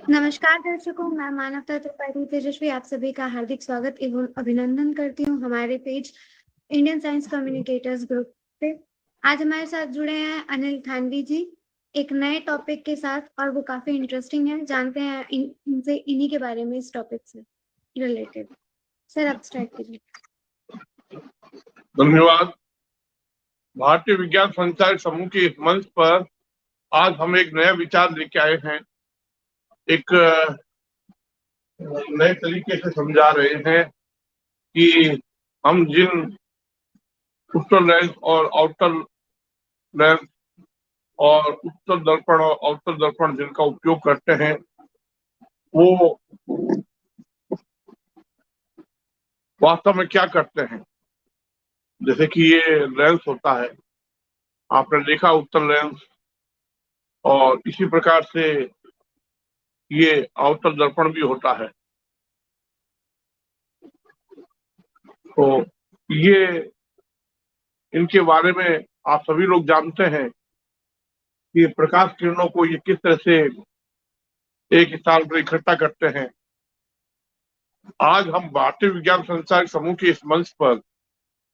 नमस्कार दर्शकों, मैं मानवता त्रिपाठी तेजस्वी आप सभी का हार्दिक स्वागत एवं अभिनंदन करती हूँ हमारे page Indian science communicators group पे। आज हमारे साथ जुड़े हैं अनिल थानवी जी एक नए टॉपिक के साथ और वो काफी इंटरेस्टिंग है। जानते हैं इनसे इन्हीं के बारे में इस टॉपिक से रिलेटेड। सर आप स्टार्ट कीजिए। धन्यवाद। भारतीय विज्ञान संचार समूह के इस मंच पर आज हम एक नया विचार लेके आए हैं। एक नए तरीके से समझा रहे हैं कि हम जिन उत्तर लेंस और आउटर लेंस और उत्तर दर्पण और अवतर दर्पण जिनका उपयोग करते हैं वो वास्तव में क्या करते हैं। जैसे कि ये लेंस होता है, आपने देखा उत्तर लेंस, और इसी प्रकार से ये अवतर दर्पण भी होता है। तो ये इनके बारे में आप सभी लोग जानते हैं कि प्रकाश किरणों को ये किस तरह से एक स्थान पर इकट्ठा करते हैं। आज हम भारतीय विज्ञान संचार समूह के इस मंच पर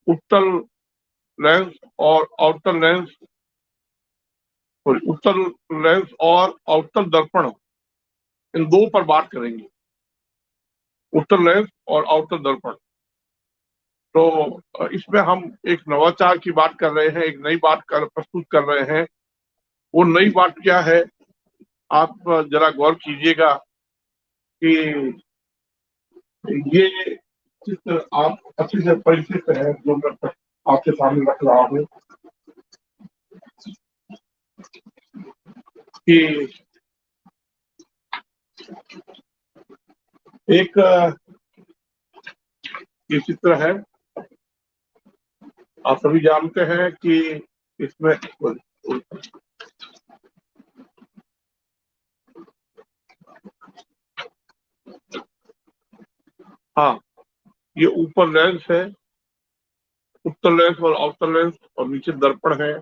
उत्तल लेंस और अवतल लेंस उत्तल लेंस और अवतल दर्पण इन दो पर बात करेंगे। उत्तल लेंस और अवतल दर्पण, तो इसमें हम एक नवाचार की बात कर रहे हैं, एक नई बात प्रस्तुत कर रहे हैं। वो नई बात क्या है, आप जरा गौर कीजिएगा कि ये चित्र आप अच्छे से परिचित है जो मैं आपके सामने रख रहा हूँ कि एक ये चित्र है। आप सभी जानते हैं कि इसमें हाँ, ये ऊपर लेंस है, उत्तर लेंस और अवतल लेंस, और नीचे दर्पण है,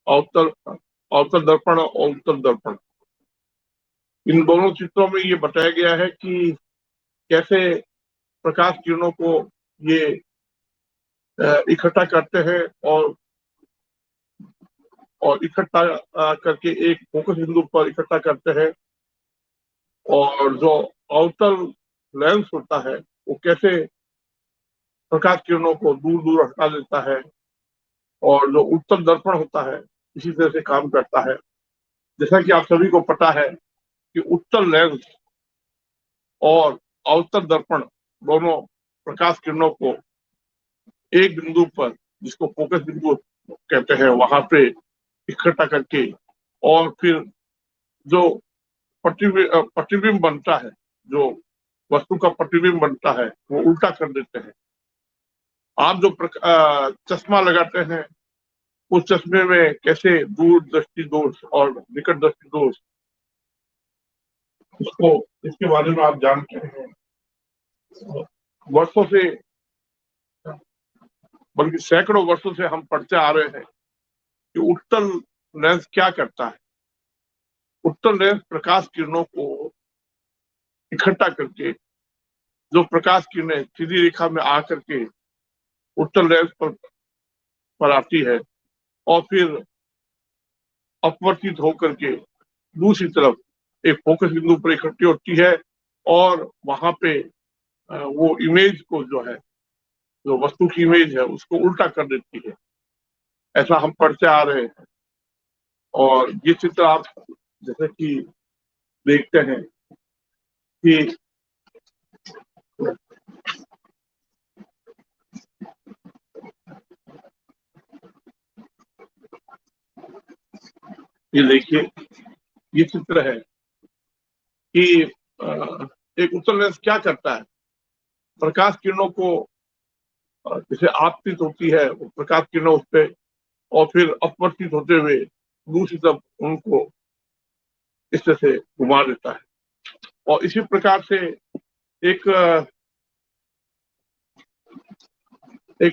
अवतल दर्पण और उत्तर दर्पण। इन दोनों चित्रों में ये बताया गया है कि कैसे प्रकाश किरणों को ये इकट्ठा करते हैं और इकट्ठा करके एक फोकस बिंदु पर इकट्ठा करते हैं। और जो अवतल लेंस होता है वो कैसे प्रकाश किरणों को दूर दूर हटा देता है, और जो उत्तल दर्पण होता है इसी तरह से काम करता है। जैसा कि आप सभी को पता है कि उत्तल लेंस और अवतल दर्पण दोनों प्रकाश किरणों को एक बिंदु पर, जिसको फोकस बिंदु कहते हैं, वहां पे इकट्ठा करके और फिर जो प्रतिबिंब बनता है, जो वस्तु का प्रतिबिंब बनता है, वो उल्टा कर देते हैं। आप जो चश्मा लगाते हैं उस चश्मे में कैसे दूर दृष्टि दोष और निकट दृष्टि दोष, इसके बारे में आप जानते हैं। वर्षों से, बल्कि सैकड़ों वर्षों से हम पढ़ते आ रहे हैं कि उत्तल लेंस क्या करता है। उत्तल लेंस प्रकाश किरणों को इकट्ठा करके, जो प्रकाश किरणें सीधी रेखा में आकर के उत्तल लेंस पर आती है और फिर अपवर्तित होकर के दूसरी तरफ एक फोकस बिंदु पर इकट्ठी होती है, और वहां पे वो इमेज को जो है, जो वस्तु की इमेज है, उसको उल्टा कर देती है। ऐसा हम पढ़ते आ रहे हैं। और ये चित्र आप जैसे कि देखते हैं कि ये देखिए, ये चित्र है कि एक उत्तल लेंस क्या करता है। प्रकाश किरणों को जैसे आपतित होती है वो प्रकाश किरणों उस पे, और फिर अपवर्तित होते हुए दूसरी तरफ उनको इस तरह से घुमा देता है। और इसी प्रकार से एक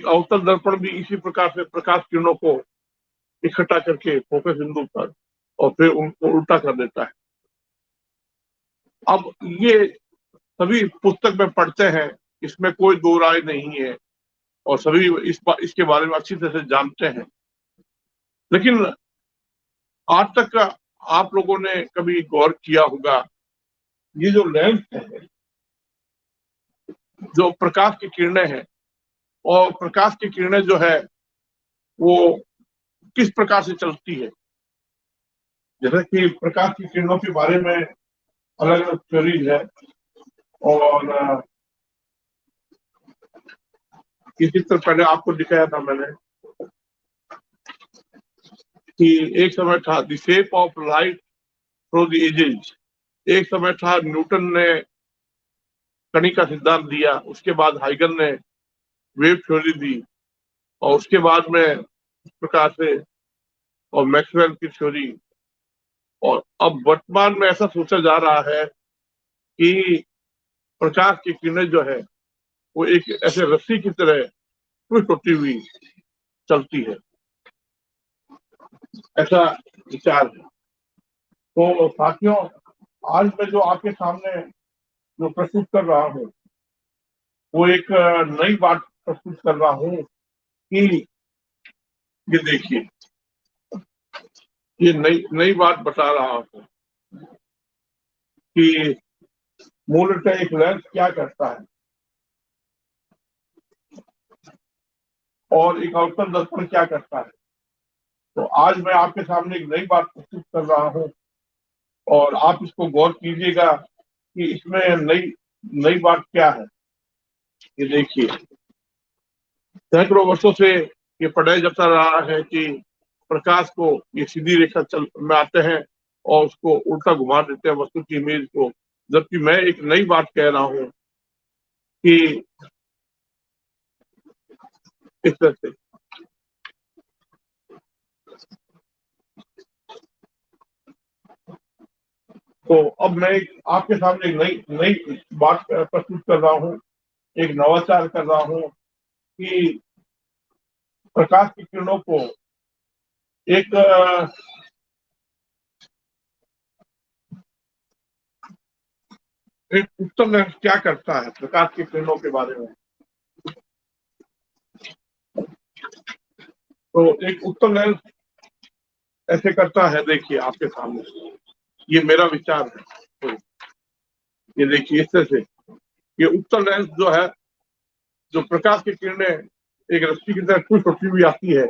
अवतल दर्पण भी इसी प्रकार से प्रकाश किरणों को इकट्ठा करके फोकस बिंदु पर और फिर उनको उल्टा कर देता है। अब ये सभी पुस्तक में पढ़ते हैं, इसमें कोई दो राय नहीं है और सभी इसके बारे में अच्छी तरह से जानते हैं। लेकिन आज तक आप लोगों ने कभी गौर किया होगा, ये जो लेंस है, जो प्रकाश की किरणें हैं, और प्रकाश की किरणें जो है वो किस प्रकार से चलती है। जैसे कि प्रकाश की किरणों के बारे में अलग अलग थ्योरीज है, और इसी तरह पहले आपको दिखाया था मैंने कि एक समय था the shape of light through the ages. एक समय था, न्यूटन ने कणिका सिद्धांत दिया, उसके बाद हाइगन ने वेव थ्योरी दी, और उसके बाद में इस प्रकार से और मैक्सवेल की थ्योरी। और अब वर्तमान में ऐसा सोचा जा रहा है कि प्रकाश की किरणें जो है वो एक ऐसे रस्सी की तरह ट्विस्ट होती हुई चलती है, ऐसा विचार है। तो साथियों, आज मैं जो आपके सामने जो प्रस्तुत कर रहा हूँ वो एक नई बात प्रस्तुत कर रहा हूँ कि ये देखिए, ये नई नई बात बता रहा हूँ कि मूलतः एक लेंस क्या करता है और एक अवतल दर्पण क्या करता है। तो आज मैं आपके सामने एक नई बात प्रस्तुत कर रहा हूँ और आप इसको गौर कीजिएगा कि इसमें नई नई बात क्या है। ये देखिए, सैकड़ों वर्षों से ये पढ़ाया जाता रहा है कि प्रकाश को ये सीधी रेखा चल में आते हैं और उसको उल्टा घुमा देते हैं वस्तु की इमेज को। जबकि मैं एक नई बात कह रहा हूँ कि इस तरह से। तो अब मैं आपके सामने एक नई नई बात प्रस्तुत कर रहा हूँ, एक नवाचार कर रहा हूँ कि प्रकाश की किरणों को एक एक उत्तम लेंस क्या करता है प्रकाश की किरणों के बारे में। तो एक उत्तम लेंस ऐसे करता है, देखिए आपके सामने, ये मेरा विचार है। तो ये देखिए इस तरह से, ये उत्तम लेंस जो है, जो प्रकाश की किरणें एक रस्सी की तरह ट्विस्ट होती हुई आती है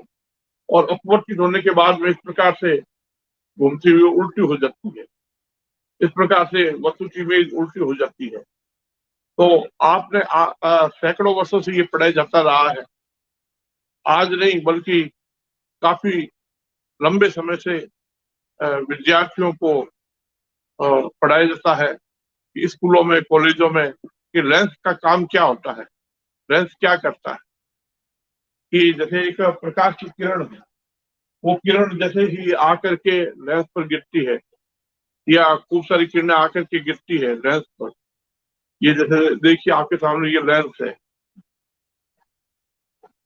और अपवर्तित होने के बाद में इस प्रकार से घूमती हुई उल्टी हो जाती है। इस प्रकार से वस्तु की इमेज उल्टी हो जाती है। तो आपने सैकड़ों वर्षों से ये पढ़ाया जाता रहा है, आज नहीं बल्कि काफी लंबे समय से विद्यार्थियों को पढ़ाया जाता है कि स्कूलों में, कॉलेजों में, कि लेंस का काम क्या होता है, लेंस क्या करता है। कि जैसे एक प्रकाश की किरण है, वो किरण जैसे ही आकर के लेंस पर गिरती है, या खूब सारी किरणें आकर के गिरती है लेंस पर। ये जैसे देखिए आपके सामने ये लेंस है,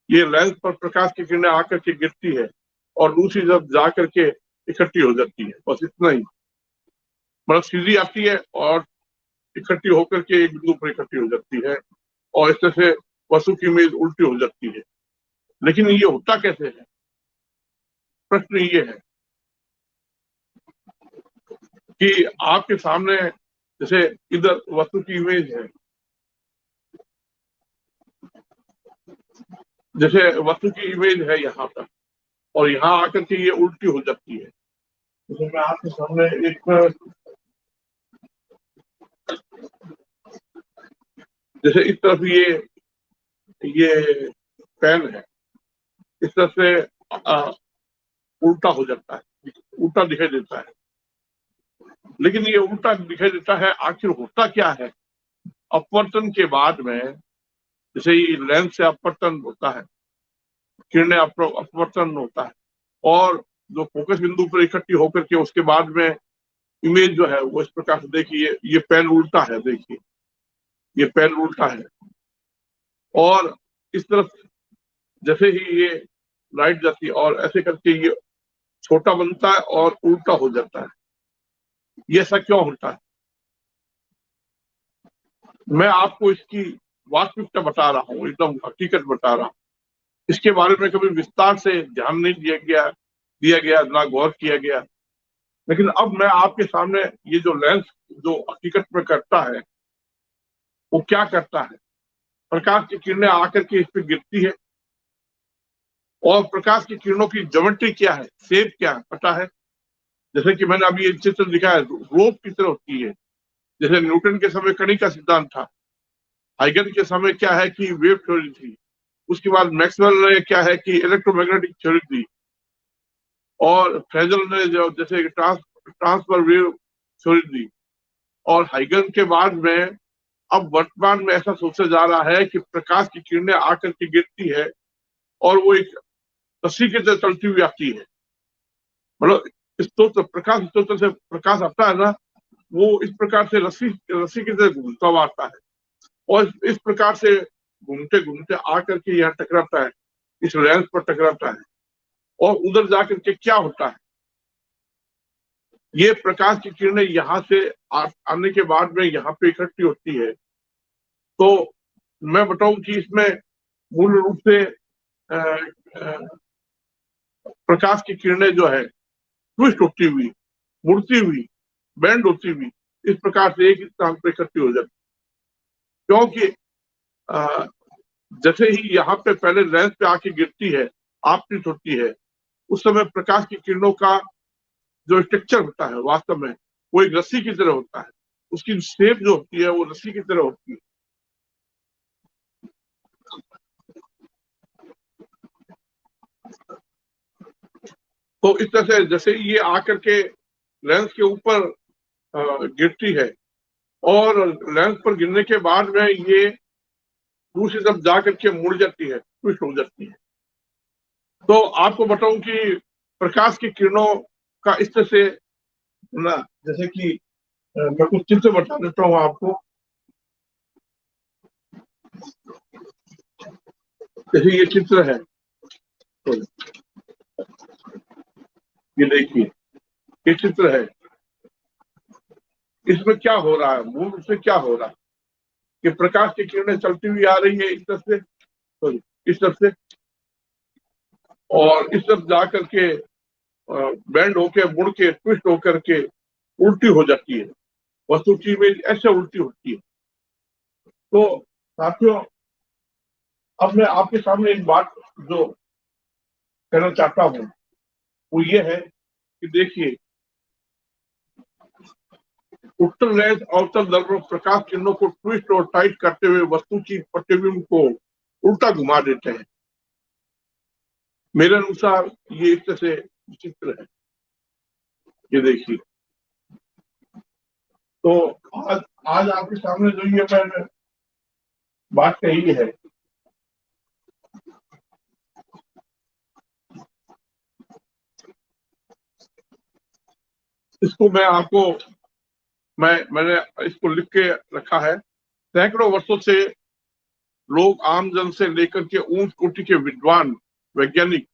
ये लेंस पर प्रकाश की किरणें आकर के गिरती है और दूसरी तरफ जाकर के इकट्ठी हो जाती है, बस इतना ही। मतलब सीधी आती है और इकट्ठी होकर के एक बिंदु पर इकट्ठी हो जाती है, और इस तरह से वस्तु की इमेज उल्टी हो जाती है। लेकिन ये होता कैसे है, प्रश्न ये है कि आपके सामने जैसे इधर वस्तु की इमेज है, जैसे वस्तु की इमेज है यहाँ पर, और यहाँ आकर के ये उल्टी हो जाती है। जैसे मैं आपके सामने एक, जैसे इस तरफ ये पेन है, इस तरह से उल्टा हो जाता है, उल्टा दिखाई देता है। लेकिन ये उल्टा दिखाई देता है, आखिर होता क्या है। अपवर्तन के बाद में, जैसे ये लेंस से अपवर्तन होता है, किरणें अपवर्तन होता है, और जो फोकस बिंदु पर इकट्ठी होकर के उसके बाद में इमेज जो है वो इस प्रकार से, देखिए ये पेन उल्टा है, देखिए ये पेन उल्टा है, और इस तरफ जैसे ही ये लाइट जाती है और ऐसे करके ये छोटा बनता है और उल्टा हो जाता है। ये ऐसा क्यों होता है। मैं आपको इसकी वास्तविकता बता रहा हूँ, एकदम हकीकत बता रहा हूँ। इसके बारे में कभी विस्तार से ध्यान नहीं दिया गया, ना गौर किया गया। लेकिन अब मैं आपके सामने ये जो लेंस जो हकीकत में करता है, वो क्या करता है। प्रकाश की किरणें आकर के इस पे गिरती है, और प्रकाश की किरणों की ज्योमेट्री क्या है, शेप क्या है, पता है। जैसे कि मैंने अभी ये चित्र दिखाया, रोप की तरह होती है। जैसे न्यूटन के समय कणी का सिद्धांत था, हाइगन के समय क्या है कि वेव थ्योरी थी, उसके बाद मैक्सवेल ने क्या है कि इलेक्ट्रोमैग्नेटिक थ्योरी दी, और फ्रेजल ने जो जैसे ट्रांसफर वेव थ्योरी दी। और हाइगन के बाद में अब वर्तमान में ऐसा सोचा जा रहा है कि प्रकाश की किरणें आकर के गिरती है और वो एक रस्सी की तरह चलती हुई आती है। मतलब स्रोत प्रकाश स्रोत से प्रकाश आता है ना, वो इस प्रकार से रस्सी की तरह घूमता हुआ आता है, और इस प्रकार से घूमते घूमते आकर के यहाँ टकराता है, इस लेंस पर टकराता है। और उधर जाकर के क्या होता है, ये प्रकाश की किरणें यहाँ से आने के बाद में यहाँ पे इकट्ठी होती है। तो मैं बताऊं कि इसमें मूल रूप से प्रकाश की किरणें जो है ट्विस्ट होती हुई, मुड़ती हुई, बैंड होती हुई, इस प्रकार से एक स्थान पर इकट्ठी हो जाती। क्योंकि जैसे ही यहाँ पे पहले लेंस पे आके गिरती है, आपतित होती है, उस समय प्रकाश की किरणों का जो स्ट्रक्चर होता है वास्तव में वो एक रस्सी की तरह होता है। उसकी शेप जो होती है वो रस्सी की तरह होती है। तो इस तरह से जैसे ये आकर के लेंस के ऊपर गिरती है, और लेंस पर गिरने के बाद में ये दूसरी तरफ जाकर के मुड़ जाती है, ट्विस्ट हो जाती है। तो आपको बताऊं कि प्रकाश की किरणों का इस तरह से ना, जैसे कि मैं कुछ चित्र बता देता हूँ आपको। जैसे ये चित्र है, तो ये देखिए, ये चित्र है। इसमें क्या हो रहा है, मूल रूप से क्या हो रहा है कि प्रकाश की किरणें चलती हुई आ रही है इस तरफ से, तो इस तरफ से, और इस तरफ जाकर के बैंड होके, मुड़ के, ट्विस्ट होकर के उल्टी हो जाती है। वस्तु की इमेज ऐसे उल्टी होती है। तो साथियों, अब मैं आपके सामने एक बात जो कहना चाहता हूँ वो ये है कि देखिए, उत्तर लेंस अवतल दर्पण प्रकाश किरणों को ट्विस्ट और टाइट करते हुए वस्तु की प्रतिबिंब को उल्टा घुमा देते हैं। मेरे अनुसार ये इस तरह से चित्र है, ये देखिए। तो आज आपके सामने जो ये मैंने बात कही है, इसको मैं आपको मैंने इसको लिख के रखा है। सैकड़ों वर्षों से लोग आम जन से लेकर के ऊंच कोटि के विद्वान वैज्ञानिक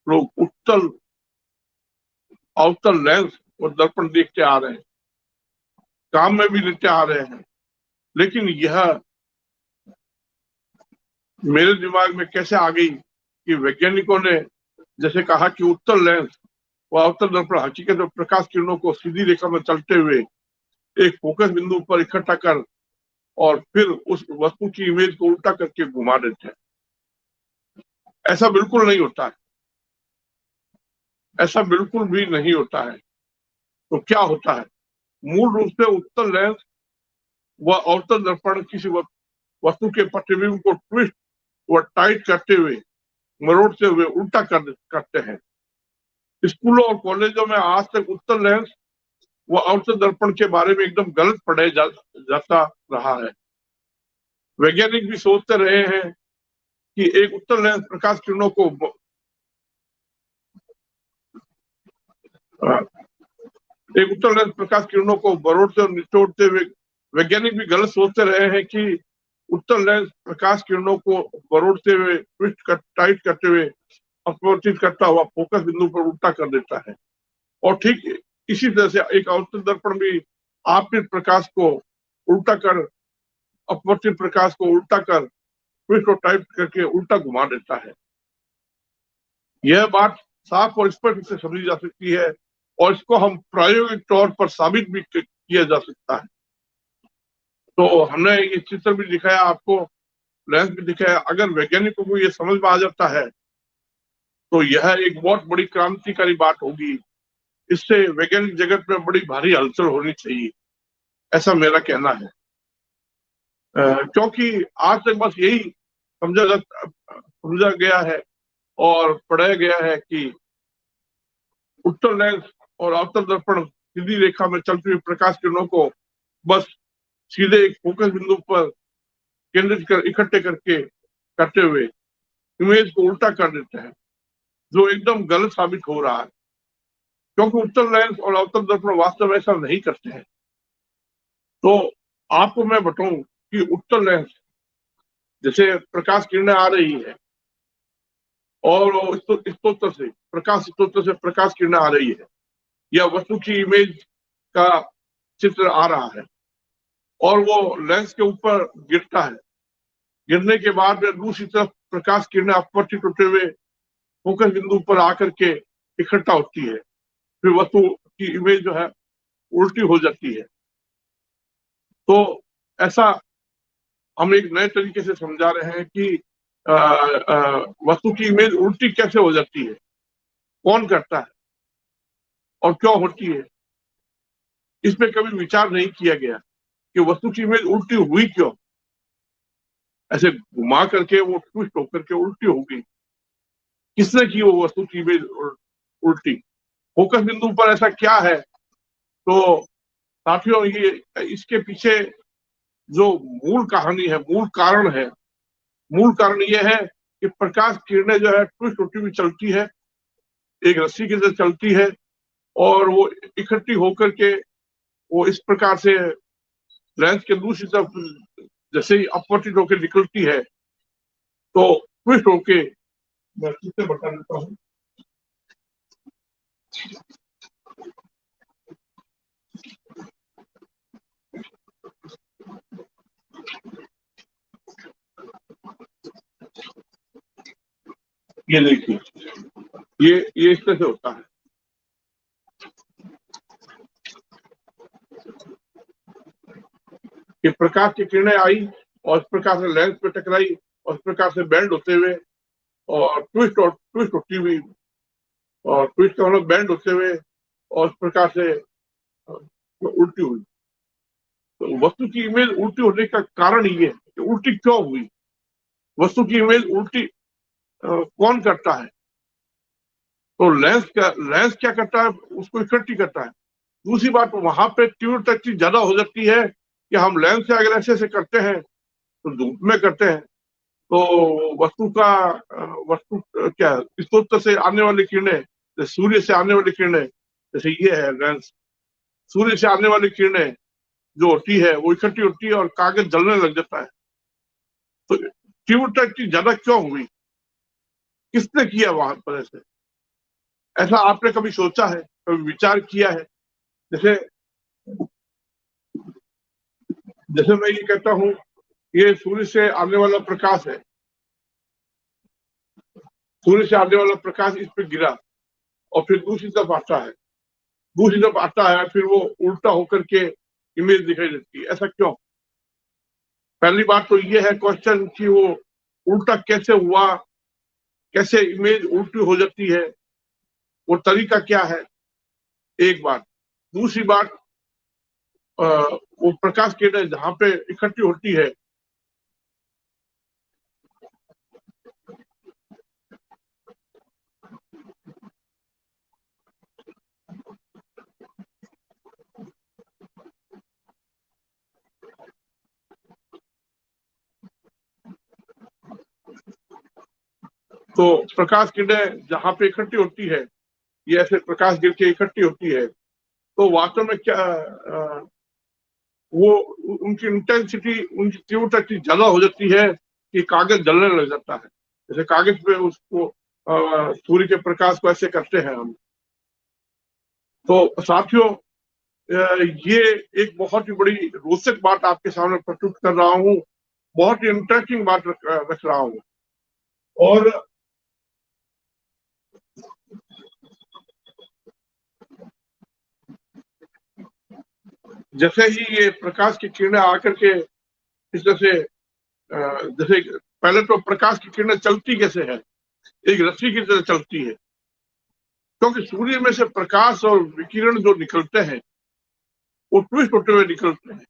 लोग उत्तल अवतल लेंस और दर्पण देखते आ रहे हैं, काम में भी लेते आ रहे हैं। लेकिन यह मेरे दिमाग में कैसे आ गई कि वैज्ञानिकों ने जैसे कहा कि उत्तल लेंस व अवतल दर्पण हकीकत में प्रकाश किरणों को सीधी रेखा में चलते हुए एक फोकस बिंदु पर इकट्ठा कर और फिर उस वस्तु की इमेज को उल्टा करके घुमा देते हैं। ऐसा बिल्कुल नहीं होता है, ऐसा बिल्कुल भी नहीं होता है। तो क्या होता है, मूल रूप से उत्तल लेंस व अवतल दर्पण किसी वस्तु के प्रतिबिंब को ट्विस्ट व टाइट करते हुए, मरोड़ते हुए उल्टा करते हैं। स्कूलों और कॉलेजों में आज तक उत्तल लेंस व अवतल दर्पण के बारे में एकदम गलत पढ़ाया जाता रहा है। वैज्ञानिक भी सोचते रहे हैं कि एक उत्तल लेंस प्रकाश किरणों को बरोड़ते और निचोड़ते हुए, वैज्ञानिक भी गलत सोचते रहे हैं कि उत्तल लेंस प्रकाश किरणों को बरोड़ते हुए, टाइट करते हुए, अपवर्तित करता हुआ फोकस बिंदु पर उल्टा कर देता है। और ठीक इसी तरह से एक अवतल दर्पण भी आपतित प्रकाश को उल्टा कर अपवर्तित प्रकाश को उल्टा कर ट्विस्ट और टाइप करके उल्टा घुमा देता है। यह बात साफ और स्पष्ट से समझी जा सकती है और इसको हम प्रायोगिक तौर पर साबित भी किया जा सकता है। तो हमने ये चित्र भी दिखाया आपको, लेंस भी दिखाया। अगर वैज्ञानिकों को ये समझ में आ जाता है तो यह एक बहुत बड़ी क्रांतिकारी बात होगी। इससे वैज्ञानिक जगत में बड़ी भारी हलचल होनी चाहिए, ऐसा मेरा कहना है। क्योंकि आज तक बस यही समझा गया है और पढ़ाया गया है कि उत्तर लेंस और अवतल दर्पण सीधी रेखा में चलती हुई प्रकाश किरणों को बस सीधे एक फोकस बिंदु पर केंद्रित कर इकट्ठे करते हुए इमेज को उल्टा कर देते हैं, जो एकदम गलत साबित हो रहा है। क्योंकि उत्तर लेंस और अवतल दर्पण वास्तव में ऐसा नहीं करते हैं। तो आपको मैं बताऊं कि उत्तर लेंस, जैसे प्रकाश किरणें आ रही है और स्रोत से प्रकाश किरणें आ रही है, या वस्तु की इमेज का चित्र आ रहा है और वो लेंस के ऊपर गिरता है। गिरने के बाद में दूसरी तरफ प्रकाश किरणें अपवर्तित होते हुए फोकस बिंदु पर आकर के इकट्ठा होती है, फिर वस्तु की इमेज जो है उल्टी हो जाती है। तो ऐसा हम एक नए तरीके से समझा रहे हैं कि वस्तु की इमेज उल्टी कैसे हो जाती है, कौन करता है और क्यों होती है। इस पे कभी विचार नहीं किया गया कि वस्तु की इमेज उल्टी हुई क्यों, ऐसे घुमा करके वो ट्विस्ट होकर के उल्टी होगी, किसने की वो वस्तु की इमेज उल्टी, फोकस बिंदु पर ऐसा क्या है। तो साथियों, ये इसके पीछे जो मूल कहानी है, मूल कारण ये है कि प्रकाश किरणें जो है ट्विस्ट होती हुई चलती है, एक रस्सी की तरह चलती है और वो इकट्ठी होकर के वो इस प्रकार से लेंस के दूसरी तरफ जैसे ही अपवर्तित होकर निकलती है तो ट्विस्ट होके, मैं चित्र बता देता हूँ। ये देखिए, ये इस तरह से होता है। कि प्रकाश की किरणें आई और इस प्रकार से लेंस पे टकराई और इस प्रकार से बेंड होते हुए और ट्विस्ट होती हुई, और ट्विस्ट का मतलब बेंड होते हुए और इस प्रकार से उल्टी हुई। तो वस्तु की इमेज उल्टी होने का कारण ये है कि उल्टी क्यों हुई, वस्तु की इमेज उल्टी कौन करता है। तो लेंस क्या करता है, उसको इकट्ठी करता है। दूसरी बात, वहां पे तीव्रता ज्यादा हो जाती है कि हम लेंस से अगर ऐसे करते हैं तो धूप में करते हैं तो वस्तु क्या स्रोत से आने वाली किरणें, सूर्य से आने वाली किरणें, जैसे ये है लेंस, सूर्य से आने वाली किरणें जो होती है वो इकट्ठी होती है और कागज जलने लग जाता है। तो तीव्रता इतनी ज्यादा क्यों हुई, किसने किया वहां पर ऐसा आपने कभी सोचा है, कभी विचार किया है। जैसे मैं ये कहता हूं, ये सूर्य से आने वाला प्रकाश है, सूर्य से आने वाला प्रकाश इस पे गिरा और फिर दूसरी तरफ आता है, फिर वो उल्टा होकर के इमेज दिखाई देती है। ऐसा क्यों? पहली बात तो ये है क्वेश्चन कि वो उल्टा कैसे हुआ, कैसे इमेज उल्टी हो जाती है, वो तरीका क्या है, एक बात। दूसरी बात, वो प्रकाश किरणें जहां पे इकट्ठी होती है तो प्रकाश किरणें जहां पे इकट्ठी होती है, ये ऐसे प्रकाश गिर के इकट्ठी होती है, तो वास्तव में क्या वो उनकी इंटेंसिटी, उनकी तीव्रता इतनी ज्यादा हो जाती है कि कागज जलने लग जाता है। जैसे कागज पे उसको सूर्य के प्रकाश को ऐसे करते हैं हम। तो साथियों, ये एक बहुत ही बड़ी रोचक बात आपके सामने प्रस्तुत कर रहा हूँ, बहुत ही इंटरेस्टिंग बात रख रहा हूँ। और जैसे ही ये प्रकाश की किरणें आकर के इस तरह से जैसे पहले तो प्रकाश की किरणें चलती कैसे है, एक रस्सी की तरह चलती है, क्योंकि सूर्य में से प्रकाश और विकिरण जो निकलते हैं वो ट्विस्ट होते हुए निकलते हैं।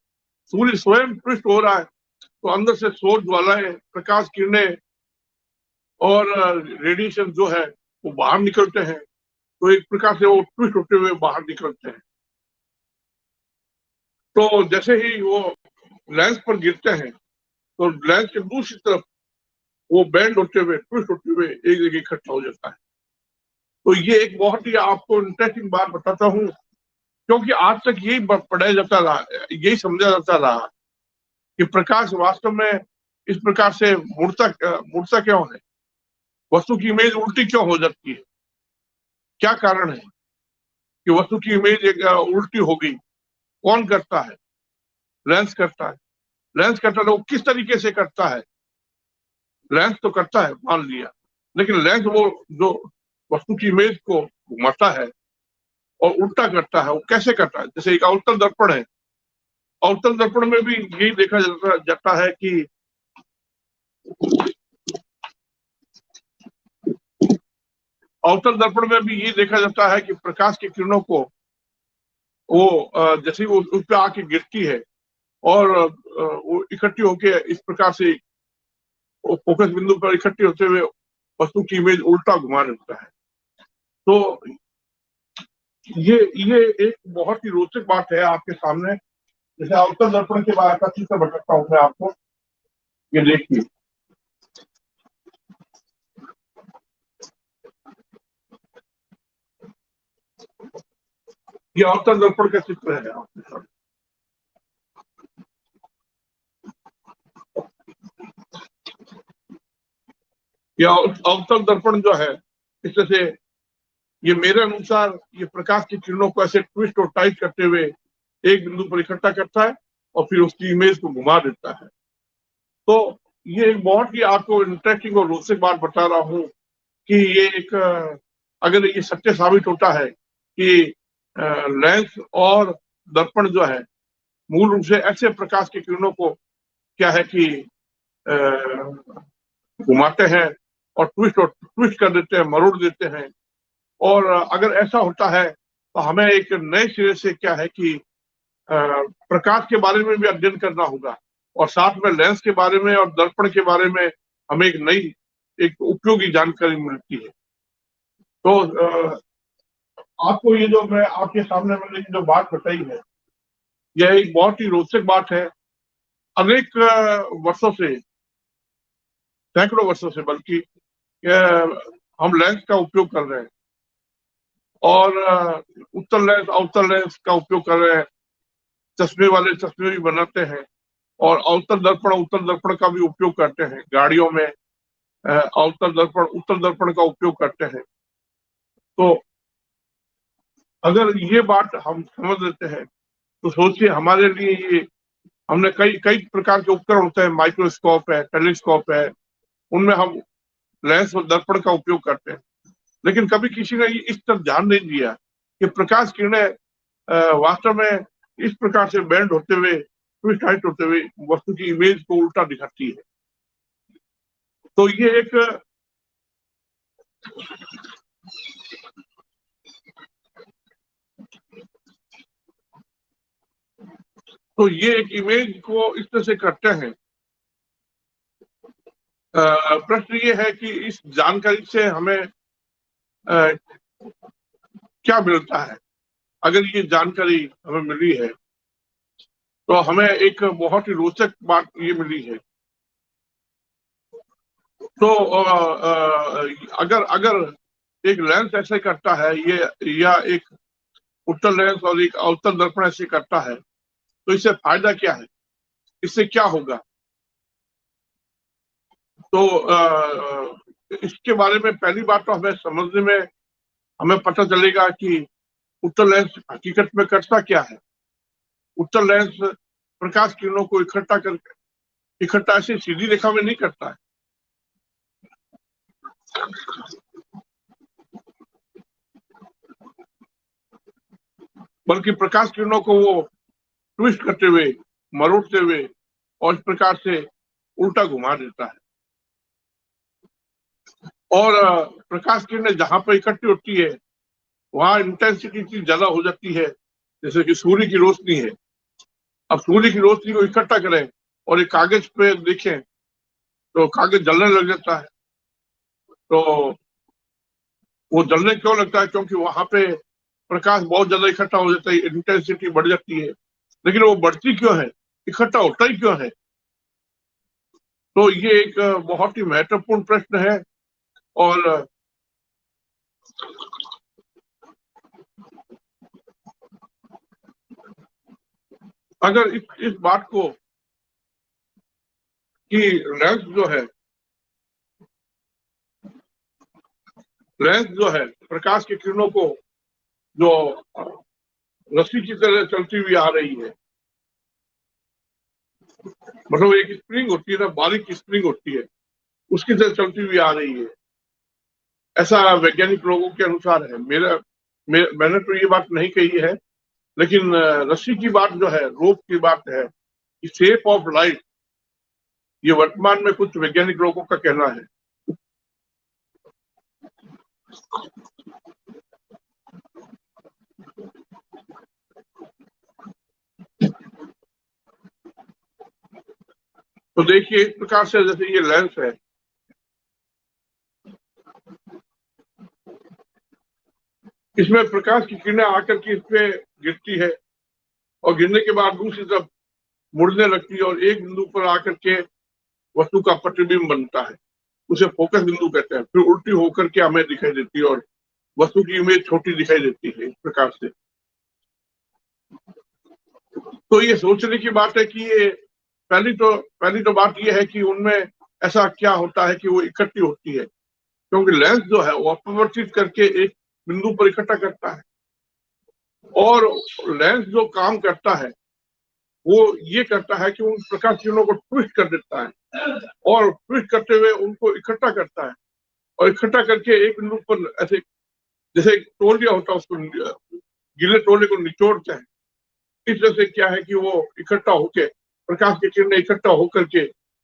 सूर्य स्वयं ट्विस्ट हो रहा है तो अंदर से सौर ज्वालाएं, प्रकाश किरणें और रेडिएशन जो है वो बाहर निकलते हैं, तो एक प्रकार से वो ट्विस्ट होते हुए बाहर निकलते हैं। तो जैसे ही वो लेंस पर गिरते हैं तो लेंस के दूसरी तरफ वो बैंड होते हुए, ट्विस्ट होते हुए एक जगह इकट्ठा हो जाता है। तो ये एक बहुत ही आपको इंटरेस्टिंग बात बताता हूँ, क्योंकि आज तक यही पढ़ाया जाता रहा, यही समझा जाता रहा कि प्रकाश वास्तव में इस प्रकार से मुड़ता क्यों है, वस्तु की इमेज उल्टी क्यों हो जाती है, क्या कारण है कि वस्तु की इमेज एक उल्टी हो गई, कौन करता है, लेंस करता है। लेंस करता है तो वो किस तरीके से करता है, लेंस तो करता है मान लिया, लेकिन लेंस वो जो वस्तु की इमेज को घुमाता है और उल्टा करता है, वो कैसे करता है। जैसे एक अवतल दर्पण है, अवतल दर्पण में भी यही देखा जाता है कि अवतल दर्पण में भी ये देखा जाता है कि प्रकाश की किरणों को वो जैसे वो उस पर आके गिरती है और वो इकट्ठी होके इस प्रकार से फोकस बिंदु पर इकट्ठी होते हुए वस्तु की इमेज उल्टा घुमा देता है। तो ये एक बहुत ही रोचक बात है आपके सामने। जैसे अवतल दर्पण के बारे का चित्र बताता हूँ मैं आपको, ये देखिए, ये अवतल दर्पण का चित्र है आपके सामने। ये अवतल दर्पण जो है, इस तरह से ये मेरे अनुसार ये प्रकाश की किरणों को ऐसे ट्विस्ट और टाइट करते हुए एक बिंदु पर इकट्ठा करता है और फिर उसकी इमेज को घुमा देता है। तो ये एक बहुत ही आपको इंटरेस्टिंग और रोचक बात बता रहा हूँ कि ये एक अगर ये सत्य साबित होता है कि लेंस और दर्पण जो है मूल रूप से ऐसे प्रकाश की किरणों को क्या है कि घुमाते हैं और ट्विस्ट कर देते हैं, मरोड़ देते हैं। और अगर ऐसा होता है तो हमें एक नए सिरे से क्या है कि प्रकाश के बारे में भी अध्ययन करना होगा और साथ में लेंस के बारे में और दर्पण के बारे में हमें एक नई एक उपयोगी जानकारी मिलती है। तो आपको ये जो मैं आपके सामने मैंने जो बात बताई है, यह एक बहुत ही रोचक बात है। अनेक वर्षों से, सैकड़ों वर्षों से बल्कि हम लेंस का उपयोग कर रहे हैं और उत्तल लेंस अवतल लेंस का उपयोग कर रहे हैं, चश्मे वाले चश्मे भी बनाते हैं और अवतल दर्पण उत्तल दर्पण का भी उपयोग करते हैं। गाड़ियों में अवतल दर्पण उत्तल दर्पण का उपयोग करते हैं। तो अगर ये बात हम समझ लेते हैं तो सोचिए हमारे लिए ये, हमने कई कई प्रकार के उपकरण होते हैं, माइक्रोस्कोप है, टेलीस्कोप है, उनमें हम लेंस और दर्पण का उपयोग करते हैं, लेकिन कभी किसी ने इस तरफ ध्यान नहीं दिया कि प्रकाश किरणें वास्तव में इस प्रकार से बैंड होते हुए, ट्विस्ट हाइट होते हुए वस्तु की इमेज को उल्टा दिखाती है। तो ये एक इमेज को इस तरह से करते हैं। प्रश्न ये है कि इस जानकारी से हमें क्या मिलता है। अगर ये जानकारी हमें मिली है तो हमें एक बहुत ही रोचक बात ये मिली है। तो अगर अगर एक लेंस ऐसे करता है ये, या एक उत्तल लेंस और एक अवतल दर्पण ऐसे करता है, तो इससे फायदा क्या है, इससे क्या होगा। तो इसके बारे में पहली बात तो हमें समझने में हमें पता चलेगा कि उत्तल लेंस हकीकत में करता क्या है। उत्तल लेंस प्रकाश किरणों को इकट्ठा ऐसे सीधी रेखा में नहीं करता है, बल्कि प्रकाश किरणों को वो ट्विस्ट करते हुए, मरोड़ते हुए और इस प्रकार से उल्टा घुमा देता है। और प्रकाश किरणें जहां पर इकट्ठी होती है वहां इंटेंसिटी इतनी ज्यादा हो जाती है, जैसे कि सूर्य की रोशनी है। अब सूर्य की रोशनी को इकट्ठा करें और एक कागज पे देखें तो कागज जलने लग जाता है। तो वो जलने क्यों लगता है? क्योंकि वहां पे प्रकाश बहुत ज्यादा इकट्ठा हो जाता है, इंटेंसिटी बढ़ जाती है। लेकिन वो बढ़ती क्यों है, इकट्ठा होता ही क्यों है? तो ये एक बहुत ही महत्वपूर्ण प्रश्न है। और अगर इस बात को कि लेंस जो है प्रकाश की किरणों को जो रस्सी की तरह चलती हुई आ रही है, मतलब एक स्प्रिंग होती है ना, बारीक स्प्रिंग होती है, उसकी तरह चलती हुई आ रही है, ऐसा वैज्ञानिक लोगों के अनुसार है। मैंने तो ये बात नहीं कही है, लेकिन रस्सी की बात जो है, रोप की बात है, शेप ऑफ लाइट, ये वर्तमान में कुछ वैज्ञानिक लोगों का कहना है। तो देखिए इस प्रकार से जैसे ये लेंस है, इसमें प्रकाश की किरणें आकर के इस पे गिरती है और गिरने के बाद दूसरी तरफ मुड़ने लगती है और एक बिंदु पर आकर के वस्तु का प्रतिबिंब बनता है, उसे फोकस बिंदु कहते हैं। फिर उल्टी होकर के हमें दिखाई देती है और वस्तु की इमेज छोटी दिखाई देती है इस प्रकार से। तो ये सोचने की बात है कि ये पहली तो बात ये है कि उनमें ऐसा क्या होता है कि वो इकट्ठी होती है, क्योंकि लेंस जो है वो अपवर्तित करके एक बिंदु पर इकट्ठा करता है, और लेंस जो काम करता है वो ये करता है कि उन प्रकाश किरणों को ट्विस्ट कर देता है और ट्विस्ट करते हुए उनको इकट्ठा करता है, और इकट्ठा करके एक बिंदु पर ऐसे जैसे तौलिया होता है, उसको गीले तौले को निचोड़ते हैं। इस तरह से क्या है कि वो इकट्ठा होके प्रकाश की किरणें इकट्ठा होकर के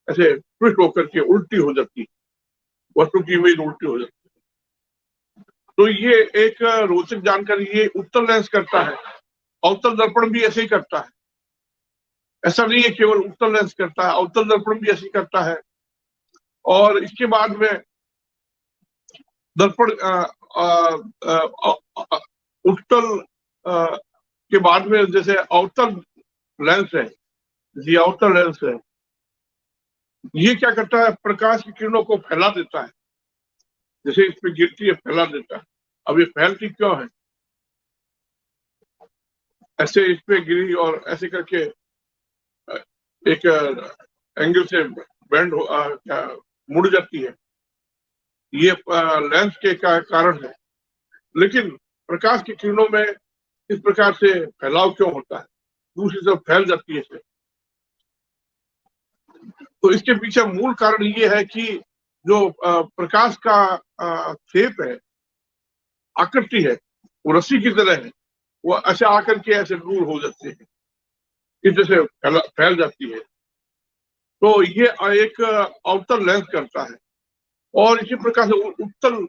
ऐसे ट्विस्ट होकर के उल्टी हो जाती है, वस्तु की इमेज उल्टी हो जाती है। तो ये एक रोचक जानकारी ये उत्तल लेंस करता है। अवतल दर्पण भी ऐसे ही करता है, ऐसा नहीं है केवल उत्तल लेंस करता है, अवतल दर्पण भी ऐसे ही करता है। और इसके बाद में दर्पण उत्तल के बाद में जैसे अवतल लेंस है, ये अवतल लेंस है, ये क्या करता है, प्रकाश की किरणों को फैला देता है, जैसे इस पे गिरती है फैला देता है। अब ये फैलती क्यों है? ऐसे इस पे गिरी और ऐसे करके एक एंगल से बेंड मुड़ जाती है, ये लेंस के कारण है। लेकिन प्रकाश की किरणों में इस प्रकार से फैलाव क्यों होता है, दूसरी तरफ फैल जाती है इसे? तो इसके पीछे मूल कारण ये है कि जो प्रकाश का शेप है, आकृति है, वो रस्सी की तरह है, वो ऐसे आकर के ऐसे दूर हो जाते हैं, इस तरह से फैल जाती है। तो ये एक अवतल लेंस करता है। और इसी प्रकार से उत्तल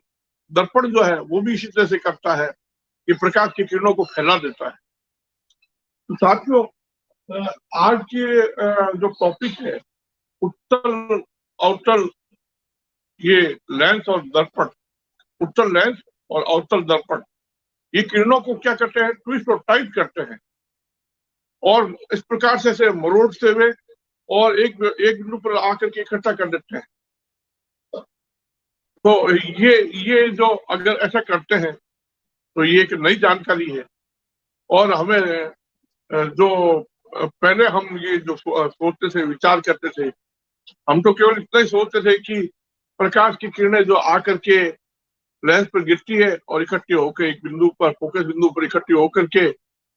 दर्पण जो है वो भी इसी तरह से करता है कि प्रकाश की किरणों को फैला देता है। तो साथियों, आज के जो टॉपिक है उत्तल अवतल, ये लेंस और दर्पण, उत्तल लेंस और अवतल दर्पण, ये किरणों को क्या करते हैं, ट्विस्ट और टाइट करते हैं और इस प्रकार से मरोड़ते हुए और एक बिंदु पर आकर के इकट्ठा कर देते हैं। तो ये जो अगर ऐसा करते हैं तो ये एक नई जानकारी है। और हमें जो पहले हम ये जो सोचते थे, विचार करते थे, हम तो केवल इतना ही सोचते थे कि प्रकाश की किरणें जो आकर के लेंस पर गिरती है और इकट्ठी होकर एक बिंदु पर, फोकस बिंदु पर इकट्ठी होकर के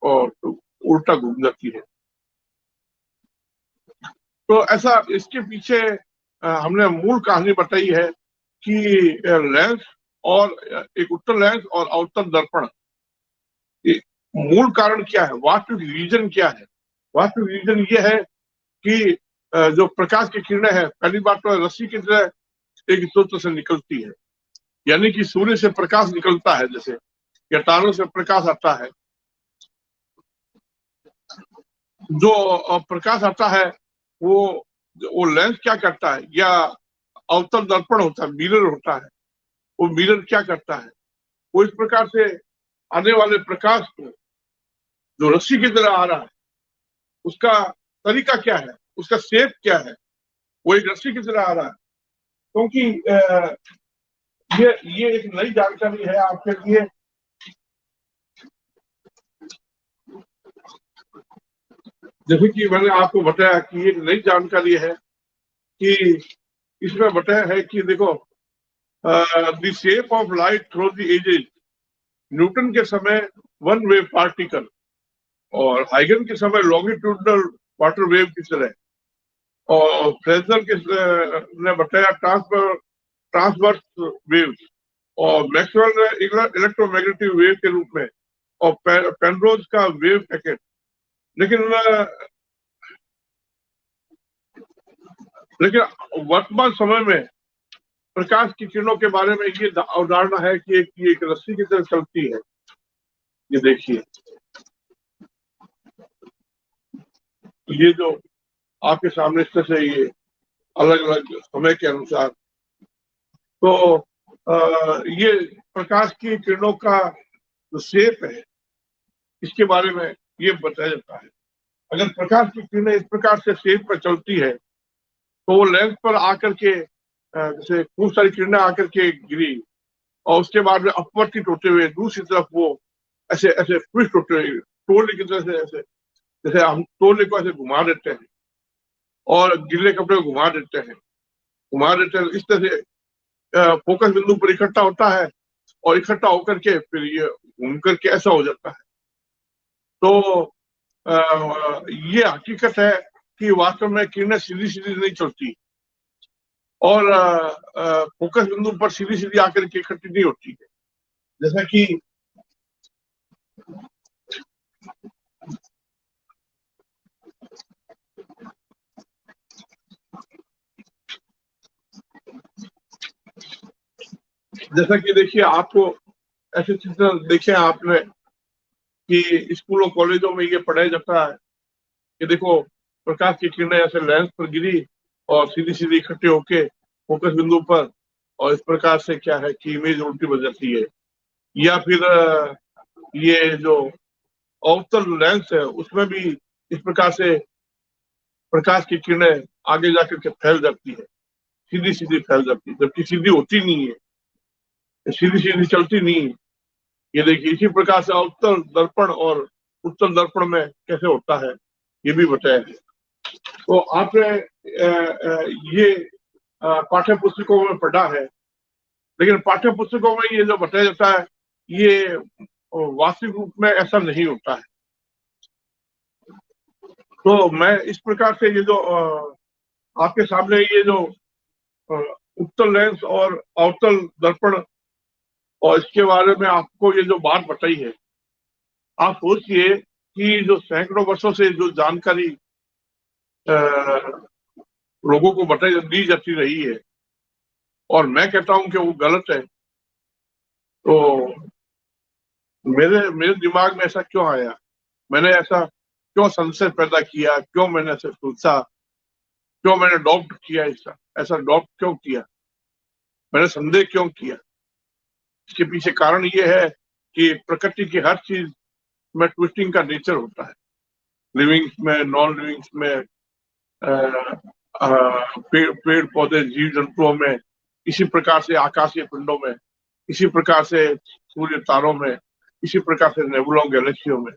और उल्टा घूम जाती है। तो ऐसा इसके पीछे हमने मूल कहानी बताई है कि लेंस और एक उत्तल लेंस और अवतल दर्पण, मूल कारण क्या है, वास्तविक रीजन क्या है। वास्तविक रीजन ये है कि जो प्रकाश की किरणें हैं, पहली बात तो रस्सी की तरह एक स्रोत से निकलती है, यानी कि सूर्य से प्रकाश निकलता है जैसे, या तारों से प्रकाश आता है। जो प्रकाश आता है वो लेंस क्या करता है, या अवतल दर्पण होता है, मिरर होता है, वो मिरर क्या करता है, वो इस प्रकार से आने वाले प्रकाश को जो रस्सी की तरह आ रहा है उसका तरीका क्या है, उसका शेप क्या है, वो एक रस्सी की तरह आ रहा है। क्योंकि ये एक नई जानकारी है आपके लिए। जैसे कि मैंने आपको बताया कि ये नई जानकारी है कि इसमें बताया है कि देखो, the shape of light through the ages, Newton के समय वन वेव पार्टिकल और हाइगन के समय लॉन्गिट्यूडनल वाटर वेव की तरह, और फ्रेजनर ने बताया ट्रांसवर्स वेव्स, और मैक्सवेल ने इलेक्ट्रोमैग्नेटिक वेव के रूप में, और पेनरोज का वेव पैकेट। लेकिन वर्तमान समय में प्रकाश की किरणों के बारे में ये अवधारणा है कि ये एक रस्सी की तरह चलती है। ये देखिए, ये जो आपके सामने इस तरह से ये अलग अलग समय के अनुसार, तो ये प्रकाश की किरणों का जो शेप है इसके बारे में ये बताया जाता है। अगर प्रकाश की किरणें इस प्रकार से शेप पर चलती है तो वो लेंस पर आकर के जैसे खूब सारी किरणें आकर के गिरी, और उसके बाद में अपवर्तित होते हुए दूसरी तरफ वो ऐसे ऐसे ट्विस्ट होते हुए टोले की तरह से, ऐसे जैसे हम टोले को ऐसे घुमा देते हैं और गिले कपड़े को घुमा देते हैं, इस तरह से फोकस बिंदु पर इकट्ठा होता है, और इकट्ठा होकर के फिर ये घूम करके ऐसा हो जाता है। तो ये हकीकत है कि वास्तव में किरणें सीधी सीधी नहीं चलती, और फोकस बिंदु पर सीधी सीधी आकर के इकट्ठी नहीं होती है। जैसा कि देखिए, आपको ऐसे चित्र देखे आपने कि स्कूलों कॉलेजों में ये पढ़ाया जाता है कि देखो, प्रकाश की किरणें ऐसे लेंस पर गिरी और सीधी सीधी इकट्ठे होके फोकस बिंदु पर, और इस प्रकार से क्या है कि इमेज उल्टी बन जाती है। या फिर ये जो अवतल लेंस है उसमें भी इस प्रकार से प्रकाश की किरणें आगे जाकर के फैल जाती है, सीधी सीधी फैल जाती है, जबकि सीधी होती नहीं है, सीधी सीधी चलती नहीं है। ये देखिए, इसी प्रकार से अवतल दर्पण और उत्तल दर्पण में कैसे होता है ये भी बताया है। तो आपने ये पाठ्य पुस्तकों में पढ़ा है, लेकिन पाठ्य पुस्तकों में ये जो बताया जाता है ये वास्तविक रूप में ऐसा नहीं होता है। तो मैं इस प्रकार से ये जो आपके सामने ये जो उत्तल लेंस और अवतल दर्पण और इसके बारे में आपको ये जो बात बताई है, आप सोचिए कि जो सैकड़ों वर्षों से जो जानकारी लोगों को बताई दी जाती रही है, और मैं कहता हूं कि वो गलत है, तो मेरे दिमाग में ऐसा क्यों आया, मैंने ऐसा क्यों संशय पैदा किया, क्यों मैंने ऐसे सोचा, क्यों मैंने डॉप्ट किया, ऐसा डॉप्ट क्यों किया, मैंने संदेह क्यों किया। इसके पीछे कारण ये है कि प्रकृति की हर चीज में ट्विस्टिंग का नेचर होता है, लिविंग्स में, नॉन लिविंग्स में, पेड़ पौधे, जीव जंतुओं में, इसी प्रकार से आकाशीय पिंडों में, इसी प्रकार से सूर्य तारों में, इसी प्रकार से नेबुलों गैलेक्सियों में।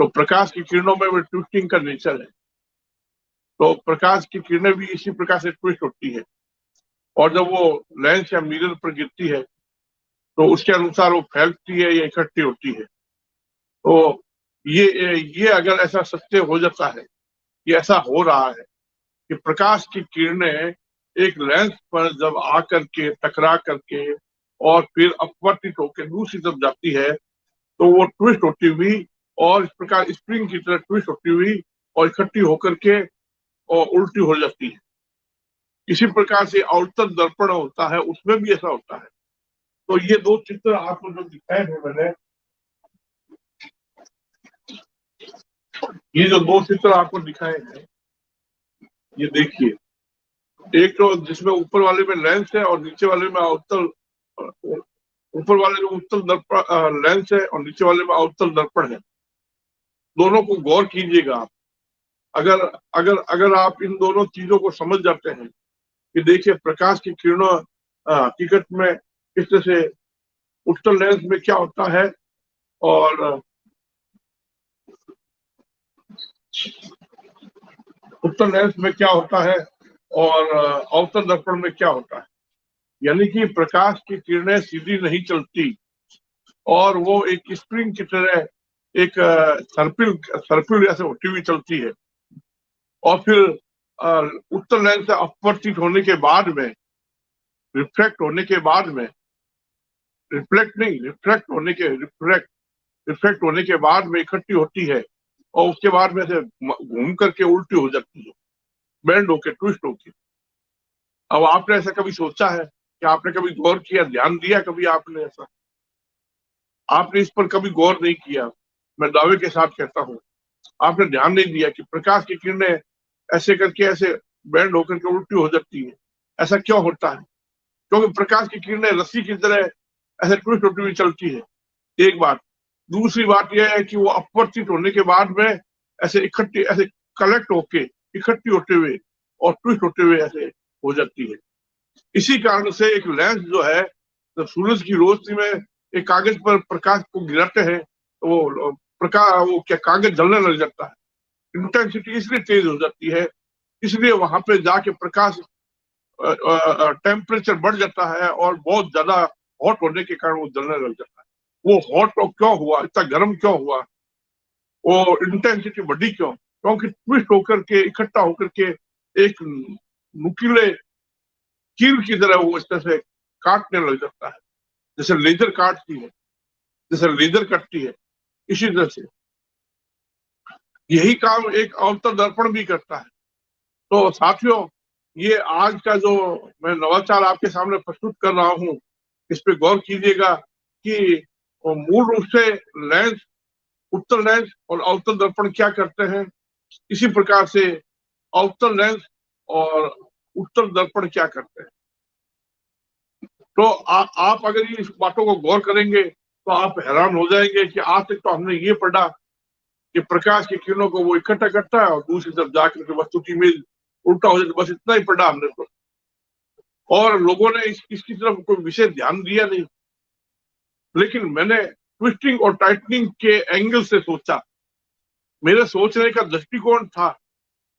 तो प्रकाश की किरणों में भी ट्विस्टिंग का नेचर है, तो प्रकाश की किरणें भी इसी प्रकार से ट्विस्ट होती है, और जब वो लेंस या मिरर पर गिरती है तो उसके अनुसार वो फैलती है या इकट्ठी होती है। तो ये अगर ऐसा सत्य हो जाता है, ये ऐसा हो रहा है, कि प्रकाश की किरणें एक लेंस पर जब आकर के टकरा करके और फिर अपवर्तित होकर दूसरी तरफ जाती है तो वो ट्विस्ट होती हुई और इस प्रकार स्प्रिंग की तरह ट्विस्ट होती हुई और इकट्ठी होकर के और उल्टी हो जाती है। इसी प्रकार से अवतल दर्पण होता है, उसमें भी ऐसा होता है। तो ये दो चित्र आपको जो दिखाए हैं मैंने, ये जो दो चित्र आपको दिखाए हैं, ये देखिए, एक तो जिसमें ऊपर वाले में लेंस है और नीचे वाले में अवतल, ऊपर वाले में उत्तल दर्पण लेंस है और नीचे वाले में अवतल दर्पण है। दोनों को गौर कीजिएगा आप। अगर अगर अगर आप इन दोनों चीजों को समझ जाते हैं कि देखिए प्रकाश की किरणों हकीकत में इस तरह से उत्तल लेंस में क्या होता है और उत्तल लेंस में क्या होता है और अवतल दर्पण में क्या होता है। यानी कि प्रकाश की किरणें सीधी नहीं चलती और वो एक स्प्रिंग की तरह एक सर्पिल जैसे होती हुई चलती है और फिर उत्तल लेंस से अपवर्तित होने के बाद में, रिफ्लेक्ट होने के बाद में, रिफ्लेक्ट होने के बाद में इकट्ठी होती है और उसके बाद में से घूम करके उल्टी हो जाती है, बेंड होके, ट्विस्ट होके। अब आपने ऐसा कभी सोचा है कि आपने कभी गौर किया, ध्यान दिया कभी आपने ऐसा? आपने इस पर कभी गौर नहीं किया, मैं दावे के साथ कहता हूं। आपने ध्यान नहीं दिया कि प्रकाश की किरणें ऐसे करके ऐसे बेंड होकर के उल्टी हो जाती है। ऐसा क्यों होता है? क्योंकि प्रकाश की किरणें रस्सी की तरह ऐसे ट्विस्ट होती हुई चलती है, एक बात। दूसरी बात यह है कि वो अपवर्तित होने के बाद में ऐसे इकट्ठी, ऐसे कलेक्ट होके इकट्ठी होते हुए और ट्विस्ट होते हुए ऐसे हो जाती है। इसी कारण से एक लेंस जो है, तो सूरज की रोशनी में एक कागज पर प्रकाश को गिराते हैं तो वो क्या कागज जलने लग जाता है। इंटेंसिटी इसलिए तेज हो जाती है, इसलिए वहां पे जाके प्रकाश टेम्परेचर बढ़ जाता है और बहुत ज्यादा हॉट होने के कारण वो जलने लग जाता है। वो हॉट क्यों हुआ, इतना गर्म क्यों हुआ, वो इंटेंसिटी बढ़ी क्यों? क्योंकि ट्विस्ट होकर के, इकट्ठा होकर के एक नुकीले कील की तरह वो इस तरह से काटने लग जाता है, जैसे लेजर काटती है, जैसे लेजर कटती है। इसी तरह से यही काम एक अवतल दर्पण भी करता है। तो साथियों, ये आज का जो मैं नवाचार आपके सामने प्रस्तुत कर रहा हूं, इस पे गौर कीजिएगा कि मूल रूप से लेंस, उत्तल लेंस और अवतल दर्पण क्या करते हैं, इसी प्रकार से अवतल लेंस और उत्तल दर्पण क्या करते हैं। तो आप अगर इस बातों को गौर करेंगे तो आप हैरान हो जाएंगे कि आज तक तो हमने ये पढ़ा कि प्रकाश की किरणों को वो इकट्ठा करता है और दूसरी तरफ जाकर के वस्तु की इमेज उल्टा हो जाता, बस इतना ही पढ़ा हमने तो। और लोगों ने इसकी तरफ कोई विशेष ध्यान दिया नहीं। लेकिन मैंने ट्विस्टिंग और टाइटनिंग के एंगल से सोचा, मेरे सोचने का दृष्टिकोण था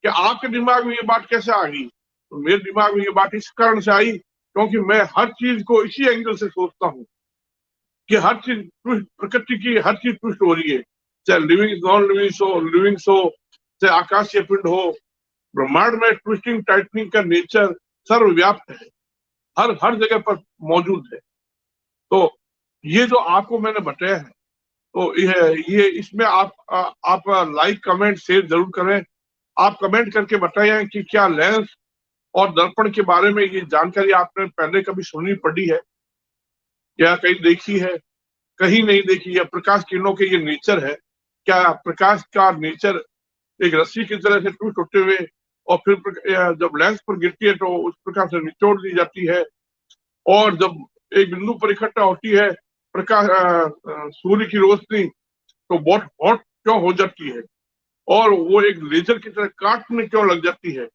कि आपके दिमाग में ये बात कैसे आ गई। तो मेरे दिमाग में ये बात इस कारण से आई क्योंकि मैं हर चीज को इसी एंगल से सोचता हूँ कि हर चीज, प्रकृति की हर चीज ट्विस्ट हो रही है, चाहे लिविंग नॉन लिविंग सो, चाहे आकाशीय पिंड हो। ब्रह्मांड में ट्विस्टिंग टाइटनिंग का नेचर सर्वव्याप्त है, हर जगह पर मौजूद है। तो ये जो आपको मैंने बताया है, तो ये इसमें आप लाइक, कमेंट, शेयर जरूर करें। आप कमेंट करके बताएं कि क्या लेंस और दर्पण के बारे में ये जानकारी आपने पहले कभी सुनी, पढ़ी है या कहीं देखी है, कहीं नहीं देखी है। प्रकाश किरणों के ये नेचर है, क्या प्रकाश का नेचर एक रस्सी की तरह से टूट होते हुए और फिर जब लेंस पर गिरती है तो उस प्रकार से निचोड़ दी जाती है और जब एक बिंदु पर इकट्ठा होती है प्रकाश, सूर्य की रोशनी, तो बहुत हॉट क्यों हो जाती है और वो एक लेजर की तरह काटने क्यों लग जाती है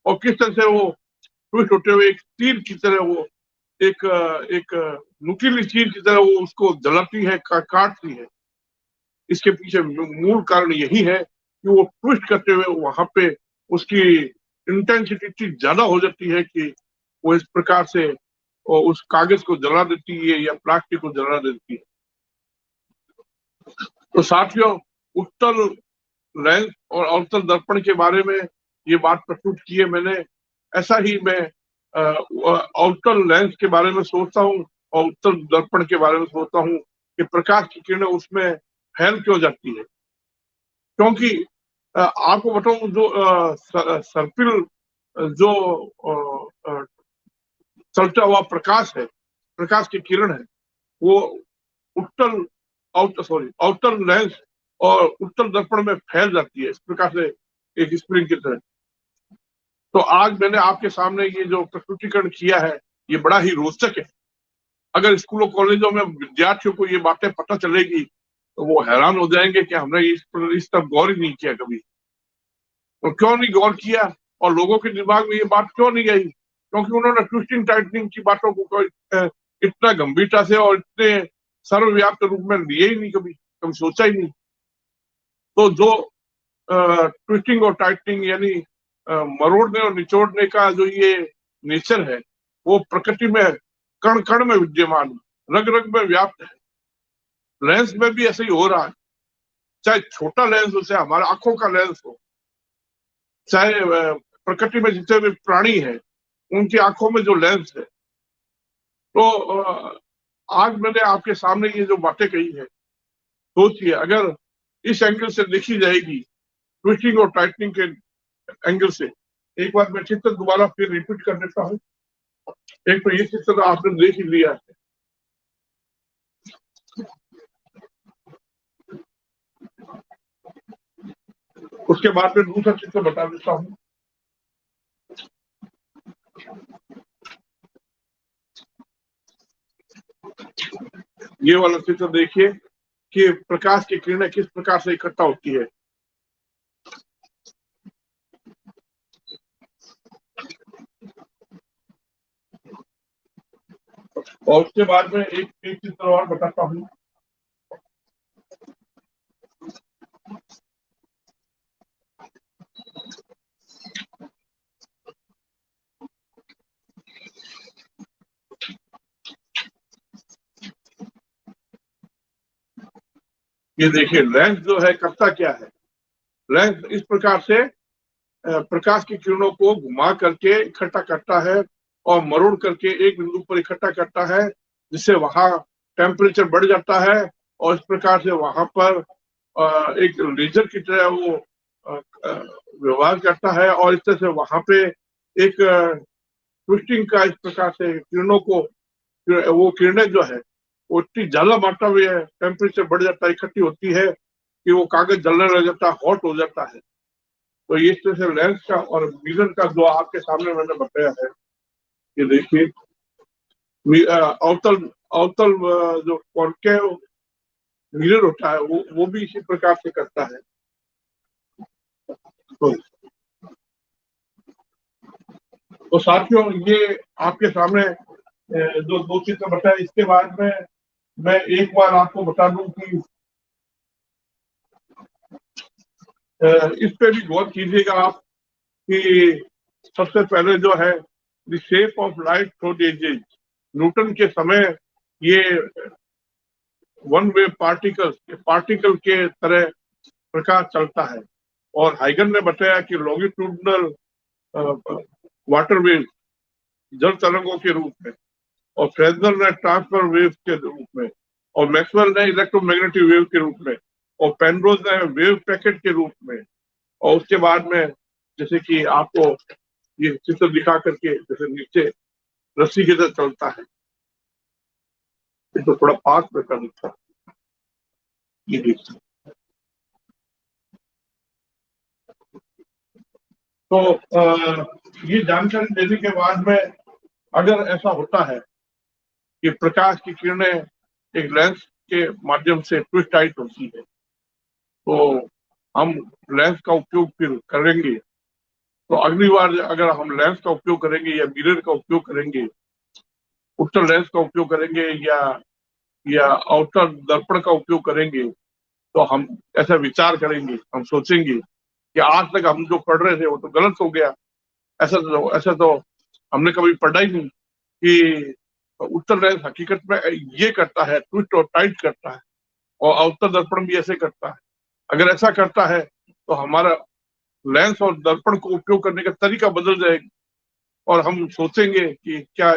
और किस तरह से वो ट्विस्ट होते हुए एक तीर की तरह, वो एक नुकीली तीर की तरह वो उसको जलाती है, काटती है। इसके पीछे मूल कारण यही है कि वो ट्विस्ट करते हुए वहां पे उसकी इंटेंसिटी इतनी ज्यादा हो जाती है कि वो इस प्रकार से उस कागज को जला देती है या प्लास्टिक को जला देती है। तो साथियों, उत्तल लेंस और अवतल दर्पण के बारे में ये बात प्रस्तुत की है मैंने। ऐसा ही मैं आउटर लेंस के बारे में सोचता हूँ और उत्तर दर्पण के बारे में सोचता हूँ कि प्रकाश की किरणें उसमें फैल क्यों जाती है। क्योंकि आपको बताऊं, जो सर्पिल जो चलता हुआ प्रकाश है, प्रकाश की किरण है, वो उत्तर आउटर लेंस और उत्तर दर्पण में फैल जाती है, इस प्रकार से एक स्प्रिंग की तरह। तो आज मैंने आपके सामने ये जो प्रस्तुतिकरण किया है, ये बड़ा ही रोचक है। अगर स्कूलों कॉलेजों में विद्यार्थियों को ये बातें पता चलेगी तो वो हैरान हो जाएंगे कि हमने इस तरफ गौर ही नहीं किया कभी। तो क्यों नहीं गौर किया और लोगों के दिमाग में ये बात क्यों नहीं आई? क्योंकि उन्होंने ट्विस्टिंग टाइटनिंग की बातों को इतना गंभीरता से और इतने सर्वव्याप्त रूप में लिए ही नहीं, कभी कभी सोचा ही नहीं। तो जो ट्विस्टिंग और टाइटनिंग यानी मरोड़ने और निचोड़ने का जो ये नेचर है, वो प्रकृति में कण कण में विद्यमान, रग रग में व्याप्त है। लेंस में भी ऐसे ही हो रहा है, चाहे छोटा लेंस हो, चाहे हमारे आंखों का लेंस हो, चाहे प्रकृति में जितने भी प्राणी हैं उनकी आंखों में जो लेंस है। तो आज मैंने आपके सामने ये जो बातें कही है, सोचिए अगर इस एंगल से देखी जाएगी, ट्विस्टिंग और टाइटनिंग के एंगल से। एक बार मैं चित्र दोबारा फिर रिपीट कर देता हूँ। एक तो ये चित्र आपने देख ही लिया है, उसके बाद में दूसरा चित्र बता देता हूँ। ये वाला चित्र देखिए कि प्रकाश की किरणें किस प्रकार से इकट्ठा होती है। और उसके बाद में एक चित्र और बताता हूँ। ये देखिए लेंस जो है करता क्या है। लेंस इस प्रकार से प्रकाश की किरणों को घुमा करके इकट्ठा करता है और मरोड़ करके एक बिंदु पर इकट्ठा करता है, जिससे वहां टेम्परेचर बढ़ जाता है और इस प्रकार से वहां पर एक लेजर की तरह वो व्यवहार करता है और इस तरह से वहां पे एक ट्विस्टिंग का इस प्रकार से किरणों को, वो किरणें जो है वो इतनी ज्यादा मात्रा में टेम्परेचर बढ़ जाता है, इकट्ठी होती है कि वो कागज जलने लग जाता है, हॉट हो जाता है। तो ये इस तरह से लेंस का और मिरर का जो आपके सामने मैंने बताया है, ये देखिए अवतल अवतल जो कॉन्केव मिरर होता है वो भी इसी प्रकार से करता है। तो साथियों, ये आपके सामने जो दो चित्र बताया, इसके बाद में मैं एक बार आपको बता दूं कि इस पे भी गौर कीजिएगा आप कि सबसे पहले जो है the shape of light through the ages. Newton के समय ये वन वे पार्टिकल के तरह प्रकाश चलता है। और हाइगन ने बताया कि लॉन्गिट्यूडनल वाटर वेव, जल तरंगों के रूप में, और फ्रेजनर ने ट्रांसफर वेव के रूप में, और मैक्सवेल ने इलेक्ट्रोमैग्नेटिक वेव के रूप में, और पेनरोज ने वेव पैकेट के रूप में। और उसके बाद में जैसे कि आपको ये चित्र दिखा करके जैसे नीचे रस्सी की तरह चलता है, तो थोड़ा पास में कर दिखता है, ये देखिए। तो ये जानकारी देने के बाद में अगर ऐसा होता है कि प्रकाश की किरणें एक लेंस के माध्यम से ट्विस्ट टाइट होती है, तो हम लेंस का उपयोग फिर करेंगे। तो अगली बार अगर हम लेंस का उपयोग करेंगे या मिरर का उपयोग करेंगे, उत्तर लेंस का उपयोग करेंगे या आउटर दर्पण का उपयोग करेंगे, तो हम ऐसा विचार करेंगे, हम सोचेंगे कि आज तक हम जो पढ़ रहे थे वो तो गलत हो गया। ऐसा तो हमने कभी पढ़ा ही नहीं कि उत्तर लेंस हकीकत में ये करता है, ट्विस्ट और टाइट करता है, और अवतर दर्पण भी ऐसे करता है। अगर ऐसा करता है तो हमारा लेंस और दर्पण को उपयोग करने का तरीका बदल जाएगा और हम सोचेंगे कि क्या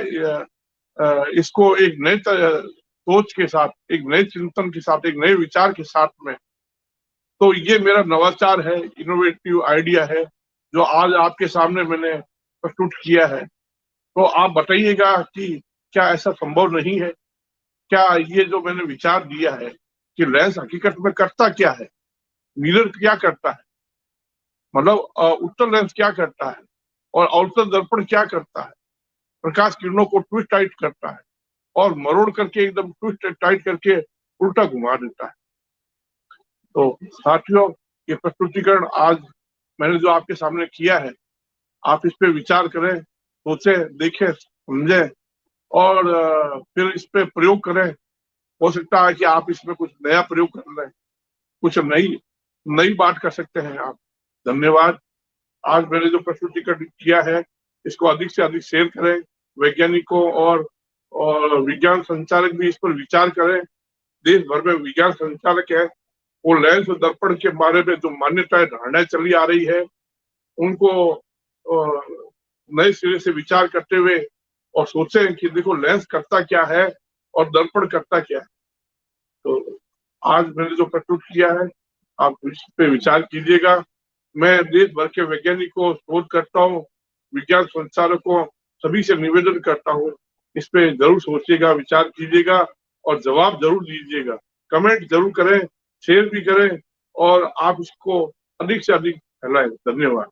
इसको एक नए सोच के साथ, एक नए चिंतन के साथ, एक नए विचार के साथ में, तो ये मेरा नवाचार है, इनोवेटिव आइडिया है जो आज आपके सामने मैंने प्रस्तुत किया है। तो आप बताइएगा कि क्या ऐसा संभव नहीं है? क्या ये जो मैंने विचार दिया है कि लेंस हकीकत में करता क्या है, मिरर क्या करता है, मतलब उत्तल लेंस क्या करता है और अवतल दर्पण क्या करता है, प्रकाश किरणों को ट्विस्ट टाइट करता है और मरोड़ करके एकदम ट्विस्ट टाइट करके उल्टा घुमा देता है। तो साथियों, ये प्रस्तुतिकरण आज मैंने जो आपके सामने किया है, आप इस पे विचार करें, सोचें, देखें, समझें और फिर इस पे प्रयोग करें। हो सकता है कि आप इसमें कुछ नया प्रयोग कर लें, कुछ नई बात कर सकते हैं आप। धन्यवाद। आज मैंने जो प्रस्तुतिकरण किया है, इसको अधिक से अधिक शेयर करें, वैज्ञानिकों और विज्ञान संचालक भी इस पर विचार करें। देश भर में विज्ञान संचालक है, वो लेंस और दर्पण के बारे में जो मान्यताएं, धारणाएं चली आ रही है, उनको नए सिरे से विचार करते हुए और सोचें कि देखो लेंस करता क्या है और दर्पण करता क्या है। तो आज मैंने जो प्रस्तुत किया है, आप इस पे विचार कीजिएगा। मैं देश भर के वैज्ञानिकों, शोधकर्ताओं, विज्ञान संचालकों सभी से निवेदन करता हूँ, इस पे जरूर सोचिएगा, विचार कीजिएगा और जवाब जरूर दीजिएगा। कमेंट जरूर करें, शेयर भी करें और आप इसको अधिक से अधिक फैलाएं। धन्यवाद।